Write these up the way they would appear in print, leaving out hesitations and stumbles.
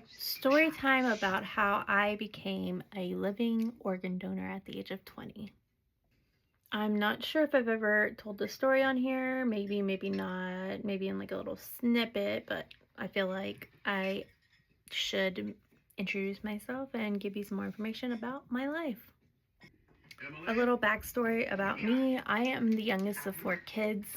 Story time about how I became a living organ donor at the age of 20. I'm not sure if I've ever told this story on here. Maybe, maybe not. Maybe in like a little snippet, but I feel like I should introduce myself and give you some more information about my life. A little backstory about me. I am the youngest of 4 kids.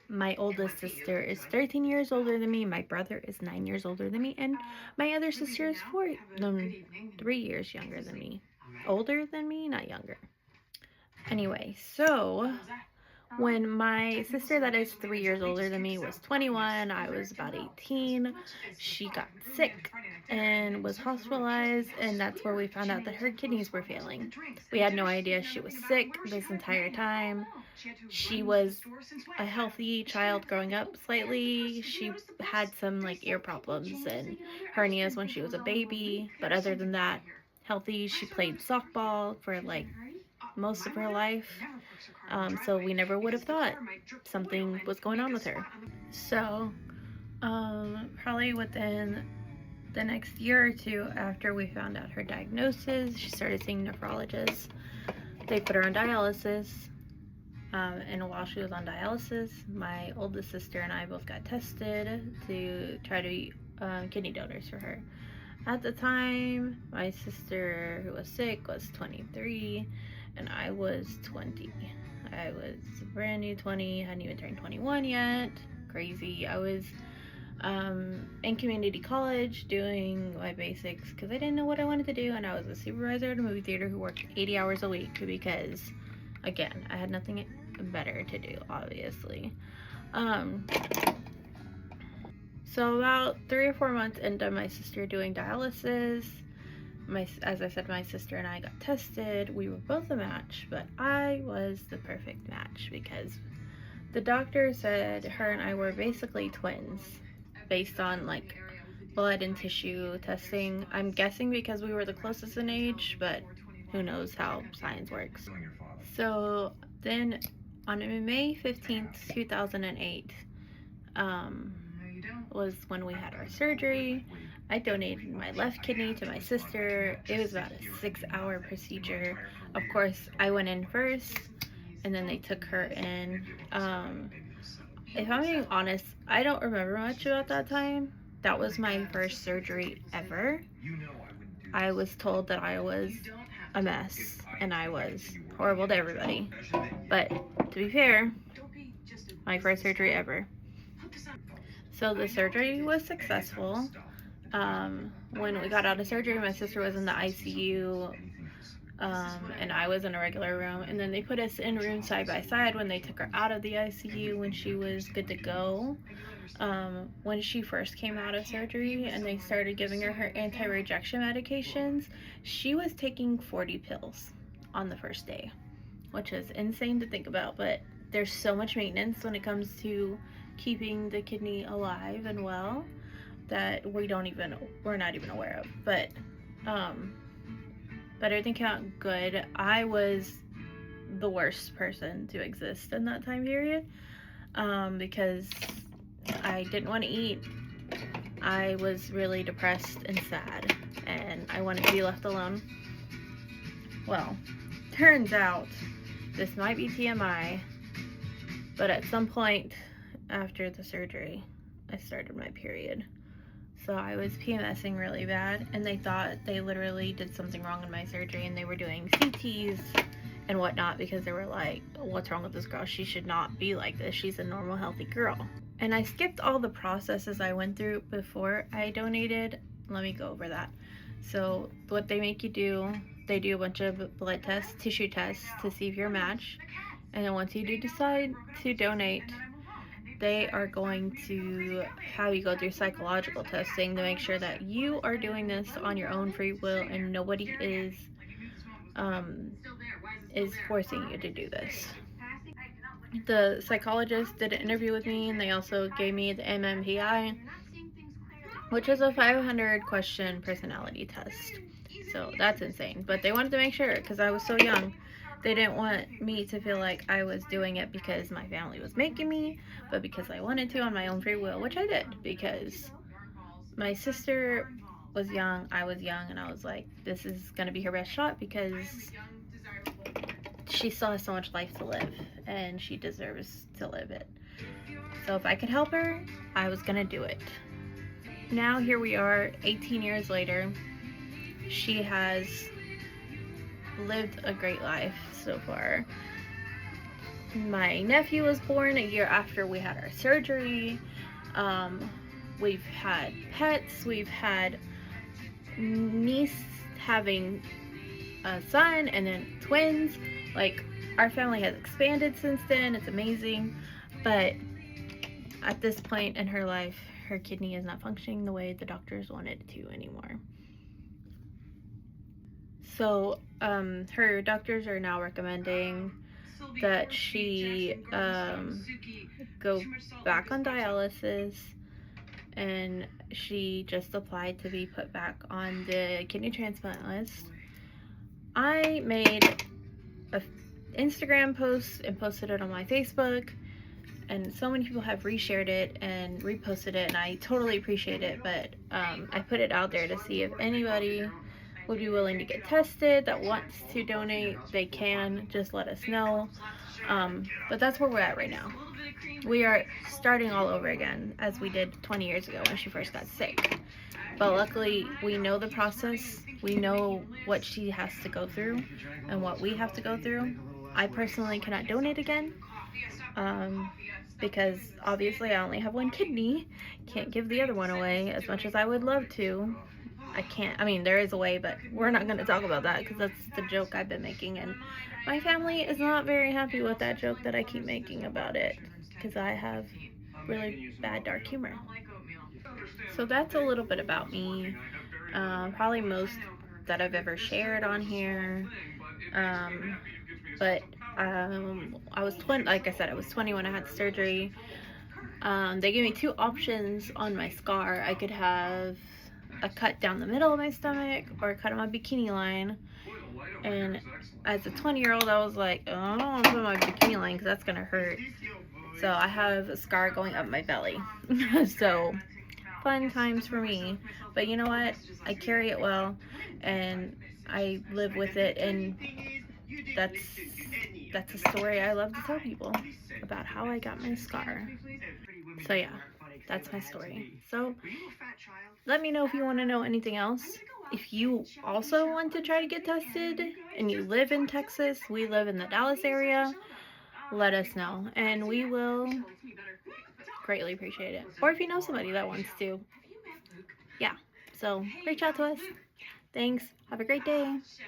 My oldest sister is 13 years older than me. My brother is 9 years older than me. And my other sister is 3 years younger than me. Older than me, not younger. Anyway, so when my sister that is 3 years older than me was 21, I was about 18. She got sick and was hospitalized, and that's where we found out that her kidneys were failing. We had no idea she was sick this entire time. She was a healthy child growing up slightly. She had some like ear problems and hernias when she was a baby, but other than that, healthy. She played softball for like most of her life. So we never would have thought something was going on with her. So, probably within the next year or two after we found out her diagnosis, she started seeing nephrologists. They put her on dialysis. And while she was on dialysis, my oldest sister and I both got tested to try to be kidney donors for her. At the time, my sister who was sick was 23 and I was 20. I was brand new 20, hadn't even turned 21 yet. Crazy. I was in community college doing my basics because I didn't know what I wanted to do, and I was a supervisor at a movie theater who worked 80 hours a week because, again, I had nothing better to do, obviously. So about 3 or 4 months into my sister doing dialysis, as I said, my sister and I got tested. We were both a match, but I was the perfect match because the doctor said her and I were basically twins based on like blood and tissue testing. I'm guessing because we were the closest in age, but who knows how science works. So then on May 15th, 2008, was when we had our surgery. I donated my left kidney to my sister. It was about a 6-hour procedure. Of course, I went in first, and then they took her in. If I'm being honest, I don't remember much about that time. That was my first surgery ever. I was told that I was a mess, and I was horrible to everybody. But to be fair, my first surgery ever. So the surgery was successful. When we got out of surgery, my sister was in the ICU, and I was in a regular room. And then they put us in rooms side by side when they took her out of the ICU when she was good to go. When she first came out of surgery and they started giving her anti-rejection medications, she was taking 40 pills on the first day, which is insane to think about, but there's so much maintenance when it comes to keeping the kidney alive and well that we're not even aware of. But everything came out good. I was the worst person to exist in that time period because I didn't want to eat. I was really depressed and sad, and I wanted to be left alone. Well, turns out this might be TMI, but at some point after the surgery, I started my period. So I was PMSing really bad, and they thought they literally did something wrong in my surgery, and they were doing CTs and whatnot because they were like, what's wrong with this girl? She should not be like this. She's a normal, healthy girl. And I skipped all the processes I went through before I donated. Let me go over that. So what they make you do, they do a bunch of blood tests, tissue tests to see if you're a match. And then once you do decide to donate, they are going to have you go through psychological testing to make sure that you are doing this on your own free will and nobody is forcing you to do this. The psychologist did an interview with me, and they also gave me the MMPI, which is a 500 question personality test. So that's insane. But they wanted to make sure, because I was so young, they didn't want me to feel like I was doing it because my family was making me, but because I wanted to on my own free will, which I did, because my sister was young, I was young, and I was like, this is gonna be her best shot because she still has so much life to live and she deserves to live it. So if I could help her, I was gonna do it. Now here we are 18 years later. She has lived a great life so far. My nephew was born a year after we had our surgery. We've had pets. We've had niece having a son and then twins. Like, our family has expanded since then. It's amazing. But at this point in her life, her kidney is not functioning the way the doctors want it to anymore. So her doctors are now recommending that she go back on dialysis, and she just applied to be put back on the kidney transplant list. I made an Instagram post and posted it on my Facebook, and so many people have reshared it and reposted it, and I totally appreciate it. But I put it out there to see if anybody would be willing to get tested that wants to donate. They can just let us know. But that's where we're at right now. We are starting all over again as we did 20 years ago when she first got sick. But luckily, we know the process. We know what she has to go through and what we have to go through. I personally cannot donate again because obviously I only have one kidney. Can't give the other one away as much as I would love to. I can't. I mean, there is a way, but we're not going to talk about that because that's the joke I've been making, and my family is not very happy with that joke that I keep making about it because I have really bad dark humor. So that's a little bit about me. Probably most that I've ever shared on here. But I was 20. Like I said, I was 20 when I had the surgery. They gave me two options on my scar. I could have a cut down the middle of my stomach or a cut on my bikini line. And as a 20-year-old, I was like, oh, I don't want to put my bikini line because that's gonna hurt. So I have a scar going up my belly. So fun times for me. But you know what? I carry it well, and I live with it, and that's a story I love to tell people about how I got my scar. So yeah, that's my story. So let me know if you want to know anything else. If you also want to try to get tested and you live in Texas, we live in the Dallas area, let us know and we will greatly appreciate it. Or if you know somebody that wants to. Yeah, so reach out to us. Thanks. Have a great day.